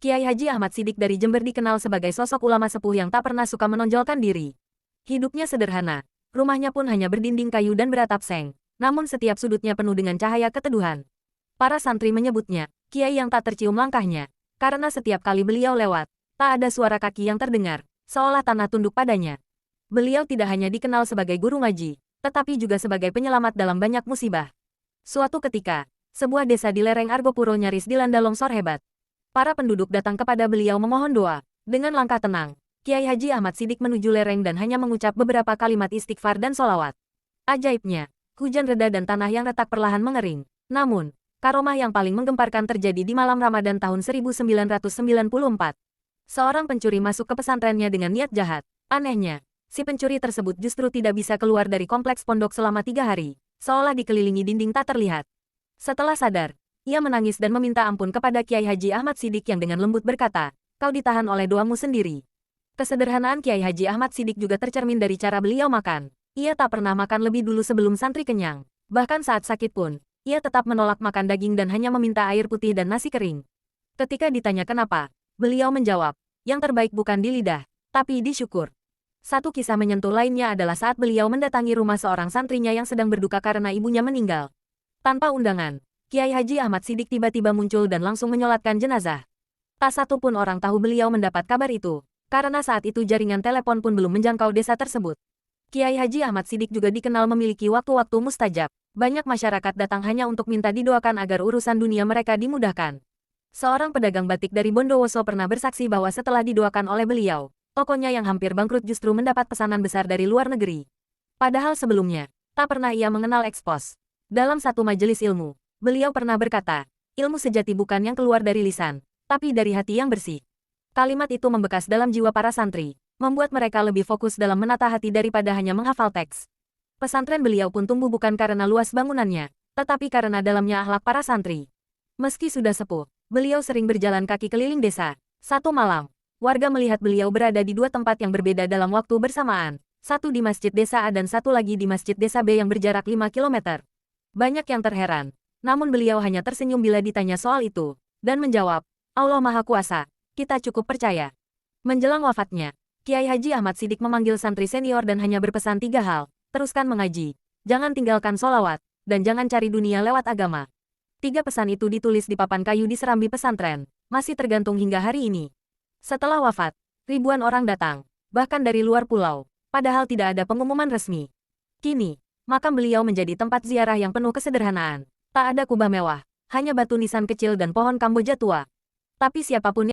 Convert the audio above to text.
Kiai Haji Ahmad Siddiq dari Jember dikenal sebagai sosok ulama sepuh yang tak pernah suka menonjolkan diri. Hidupnya sederhana, rumahnya pun hanya berdinding kayu dan beratap seng, namun setiap sudutnya penuh dengan cahaya keteduhan. Para santri menyebutnya, Kiai yang tak tercium langkahnya, karena setiap kali beliau lewat, tak ada suara kaki yang terdengar, seolah tanah tunduk padanya. Beliau tidak hanya dikenal sebagai guru ngaji, tetapi juga sebagai penyelamat dalam banyak musibah. Suatu ketika, sebuah desa di lereng Argopuro nyaris dilanda longsor hebat. Para penduduk datang kepada beliau memohon doa. Dengan langkah tenang, Kiai Haji Ahmad Siddiq menuju lereng dan hanya mengucap beberapa kalimat istighfar dan solawat. Ajaibnya, hujan reda dan tanah yang retak perlahan mengering. Namun, karomah yang paling menggemparkan terjadi di malam Ramadan tahun 1994. Seorang pencuri masuk ke pesantrennya dengan niat jahat. Anehnya, si pencuri tersebut justru tidak bisa keluar dari kompleks pondok selama 3 hari, seolah dikelilingi dinding tak terlihat. Setelah sadar, ia menangis dan meminta ampun kepada Kiai Haji Ahmad Siddiq yang dengan lembut berkata, "Kau ditahan oleh doamu sendiri." Kesederhanaan Kiai Haji Ahmad Siddiq juga tercermin dari cara beliau makan. Ia tak pernah makan lebih dulu sebelum santri kenyang. Bahkan saat sakit pun, ia tetap menolak makan daging dan hanya meminta air putih dan nasi kering. Ketika ditanya kenapa, beliau menjawab, "Yang terbaik bukan di lidah, tapi di syukur." Satu kisah menyentuh lainnya adalah saat beliau mendatangi rumah seorang santrinya yang sedang berduka karena ibunya meninggal. Tanpa undangan, Kiai Haji Ahmad Siddiq tiba-tiba muncul dan langsung menyolatkan jenazah. Tak satu pun orang tahu beliau mendapat kabar itu, karena saat itu jaringan telepon pun belum menjangkau desa tersebut. Kiai Haji Ahmad Siddiq juga dikenal memiliki waktu-waktu mustajab. Banyak masyarakat datang hanya untuk minta didoakan agar urusan dunia mereka dimudahkan. Seorang pedagang batik dari Bondowoso pernah bersaksi bahwa setelah didoakan oleh beliau, tokonya yang hampir bangkrut justru mendapat pesanan besar dari luar negeri. Padahal sebelumnya, tak pernah ia mengenal ekspos. Dalam satu majelis ilmu, beliau pernah berkata, "Ilmu sejati bukan yang keluar dari lisan, tapi dari hati yang bersih." Kalimat itu membekas dalam jiwa para santri, membuat mereka lebih fokus dalam menata hati daripada hanya menghafal teks. Pesantren beliau pun tumbuh bukan karena luas bangunannya, tetapi karena dalamnya akhlak para santri. Meski sudah sepuh, beliau sering berjalan kaki keliling desa. Satu malam, warga melihat beliau berada di 2 tempat yang berbeda dalam waktu bersamaan. Satu di Masjid Desa A dan satu lagi di Masjid Desa B yang berjarak 5 kilometer. Banyak yang terheran. Namun beliau hanya tersenyum bila ditanya soal itu, dan menjawab, "Allah Maha Kuasa, kita cukup percaya." Menjelang wafatnya, Kiai Haji Ahmad Siddiq memanggil santri senior dan hanya berpesan 3 hal, teruskan mengaji, jangan tinggalkan solawat, dan jangan cari dunia lewat agama. 3 pesan itu ditulis di papan kayu di serambi pesantren, masih tergantung hingga hari ini. Setelah wafat, ribuan orang datang, bahkan dari luar pulau, padahal tidak ada pengumuman resmi. Kini, makam beliau menjadi tempat ziarah yang penuh kesederhanaan. Tak ada kubah mewah, hanya batu nisan kecil dan pohon kamboja tua. Tapi siapapun